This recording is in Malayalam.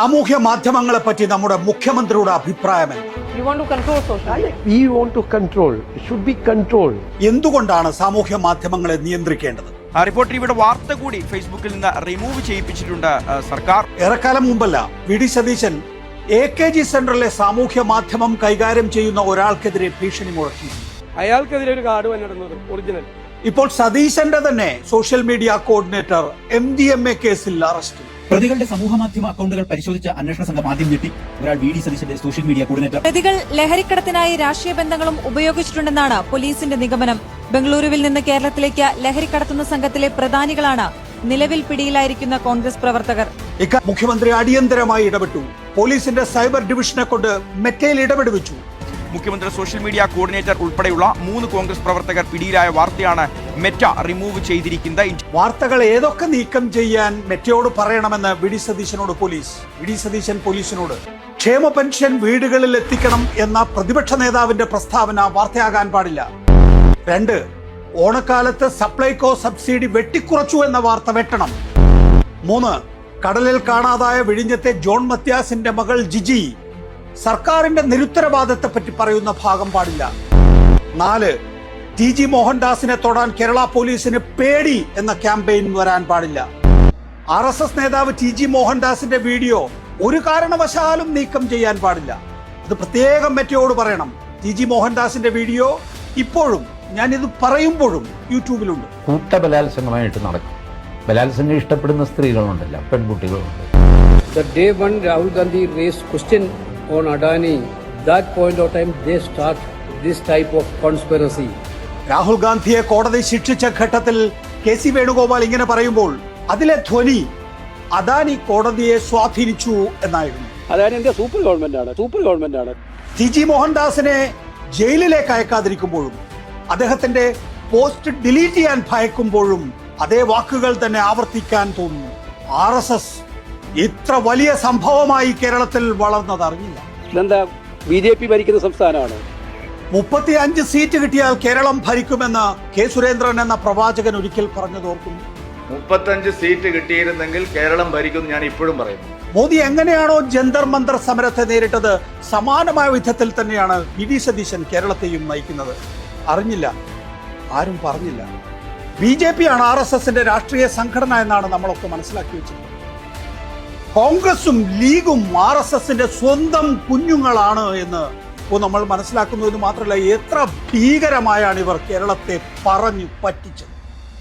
സാമൂഹ്യ മാധ്യമങ്ങളെ പറ്റി നമ്മുടെ മുഖ്യമന്ത്രിയുടെ അഭിപ്രായം You want to control social media? We want to control. It should be controlled. എന്തുകൊണ്ടാണ് സാമൂഹ്യ മാധ്യമങ്ങളെ നിയന്ത്രിക്കേണ്ടത്? റിപ്പോർട്ടർ ഇവിടെ വാർത്ത കൂടി ഫേസ്ബുക്കിൽ നിന്ന് റിമൂവ് ചെയ്യിപ്പിച്ചിട്ടുണ്ട് സർക്കാർ. ഏറെക്കാലം മുമ്പല്ല വി.ഡി. സതീശൻ AKG സെന്ററിലെ സാമൂഹ്യ മാധ്യമം കൈകാര്യം ചെയ്യുന്ന ഒരാൾക്കെതിരെ ഭീഷണി മുഴക്കി. അയാൾക്കെതിരെ ഒരു കാർഡ് വന്നിടുന്നത് ഒറിജിനൽ. ഇപ്പോൾ സതീശന്റെ തന്നെ സോഷ്യൽ മീഡിയ കോർഡിനേറ്റർ MDMA കേസിൽ അറസ്റ്റ്. പ്രതികളുടെ സമൂഹമാധ്യമ അക്കൗണ്ടുകൾ പരിശോധിച്ച അന്വേഷണ സംഘം ആദ്യം ഞെട്ടി. ഒരാൾ വി.ഡി. സതീശന്റെ സോഷ്യൽ മീഡിയ കോർഡിനേറ്റർ. പ്രതികൾ ലഹരിക്കടത്തിനായി രാഷ്ട്രീയ ബന്ധങ്ങളും ഉപയോഗിച്ചിട്ടുണ്ടെന്നാണ് പോലീസിന്റെ നിഗമനം. ബംഗളൂരുവിൽ നിന്ന് കേരളത്തിലേക്ക് ലഹരിക്കടത്തുന്ന സംഘത്തിലെ പ്രധാനികളാണ് നിലവിൽ പിടിയിലായിരിക്കുന്ന കോൺഗ്രസ് പ്രവർത്തകർ. മുഖ്യമന്ത്രി അടിയന്തരമായി ഇടപെട്ടു. പോലീസിന്റെ സൈബർ ഡിവിഷനെ കൊണ്ട് മെറ്റയിൽ ഇടപെടുവിച്ചു. മുഖ്യമന്ത്രി സോഷ്യൽ മീഡിയ കോർഡിനേറ്റർ ഉൾപ്പെടെയുള്ള 3 കോൺഗ്രസ് പ്രവർത്തകർ പിടിയിലായ വാർത്തയാണ് മെറ്റ റിമൂവ് ചെയ്തിരിക്കുന്നത്. വാർത്തകൾ ഏതൊക്കെ നീക്കം ചെയ്യാൻ മെറ്റയോട് പറയണമെന്ന് വി.ഡി. സതീശനോട് പോലീസ്. വി.ഡി. സതീശൻ പോലീസിനോട് ക്ഷേമ പെൻഷൻ വീടുകളിൽ എത്തിക്കണം എന്ന പ്രതിപക്ഷ നേതാവിന്റെ പ്രസ്താവന വാർത്തയാകാൻ പാടില്ല. 2, ഓണക്കാലത്ത് സപ്ലൈകോ സബ്സിഡി വെട്ടിക്കുറച്ചു എന്ന വാർത്ത വെട്ടണം. 3, കടലിൽ കാണാതായ വിഴിഞ്ഞത്തെ ജോൺ മത്യാസിന്റെ മകൾ ജിജി സർക്കാരിന്റെ നിരുത്തരവാദത്തെ പറ്റി പറയുന്ന ഭാഗം പാടില്ല. 4, TG മോഹൻദാസിനെ തൊടാൻ കേരള പോലീസിന് പേടി എന്ന ക്യാമ്പയിൻ വരാൻ പാടില്ല. RSS നേതാവ് TG മോഹൻദാസിന്റെ വീഡിയോ ഒരു കാരണവശാലും നീക്കം ചെയ്യാൻ പാടില്ല. അത് പ്രത്യേകം മെറ്റയോട് പറയണം. TG മോഹൻദാസിന്റെ വീഡിയോ ഇപ്പോഴും ഞാനിത് പറയുമ്പോഴും യൂട്യൂബിലുണ്ട്. കൂട്ട ബലാത്സംഗമായിട്ട് നടക്കും. ബലാത്സംഗം ഇഷ്ടപ്പെടുന്ന സ്ത്രീകളുണ്ടല്ലോ, പെൺകുട്ടികളുണ്ട്. The day when Rahul Gandhi raised question on Adani, that point of time they start this type of conspiracy. Rahul ഗാന്ധിയെ കോടതി ശിക്ഷിച്ച ഘട്ടത്തിൽ KC വേണുഗോപാൽ ഇങ്ങനെ പറയുമ്പോൾ അതിലെ ധ്വനി അദാനി കോടതിയെ സ്വാധീനിച്ചു എന്നായിരുന്നു. അദാനി എന്റെ സൂപ്പർ ഗവൺമെന്റ് ആണ്. TG മോഹൻദാസിനെ ജയിലിലേക്ക് അയക്കാതിരിക്കുമ്പോഴും അദ്ദേഹത്തിന്റെ പോസ്റ്റ് ഡിലീറ്റ് ചെയ്യാൻ ഭയക്കുമ്പോഴും അതേ വാക്കുകൾ തന്നെ ആവർത്തിക്കാൻ തോന്നുന്നു. RSS ഇത്ര വലിയ സംഭവമായി കേരളത്തിൽ വളർന്നത് അറിഞ്ഞില്ല. ഇതെന്താ BJP ഭരിക്കുന്ന സംസ്ഥാനമാണ്. 35 സീറ്റ് കിട്ടിയാൽ കേരളം ഭരിക്കുമെന്ന് K. സുരേന്ദ്രൻ എന്ന പ്രവാചകൻ ഒരിക്കൽ പറഞ്ഞതോർക്കുന്നു. 35 സീറ്റ് കിട്ടിയിരുന്നെങ്കിൽ കേരളം ഭരിക്കും ഞാൻ ഇപ്പോഴും പറയുന്നു. മോദി എങ്ങനെയാണോ ജന്തർ മന്തർ സമരത്തെ നേരിട്ടത് സമാനമായ വിധത്തിൽ തന്നെയാണ് വി.ഡി. സതീശൻ കേരളത്തെയും നയിക്കുന്നത്. അറിഞ്ഞില്ല, ആരും പറഞ്ഞില്ല. BJP ആണ് RSSന്റെ രാഷ്ട്രീയ സംഘടന എന്നാണ് നമ്മളൊക്കെ മനസ്സിലാക്കി വെച്ചത്. കോൺഗ്രസും ലീഗും RSSന്റെ സ്വന്തം കുഞ്ഞുങ്ങളാണ് എന്ന് നമ്മൾ മനസ്സിലാക്കുന്നത് മാത്രമല്ല, എത്ര ഭീകരമായാണ് ഇവർ കേരളത്തെ പറഞ്ഞു പറ്റിച്ചത്.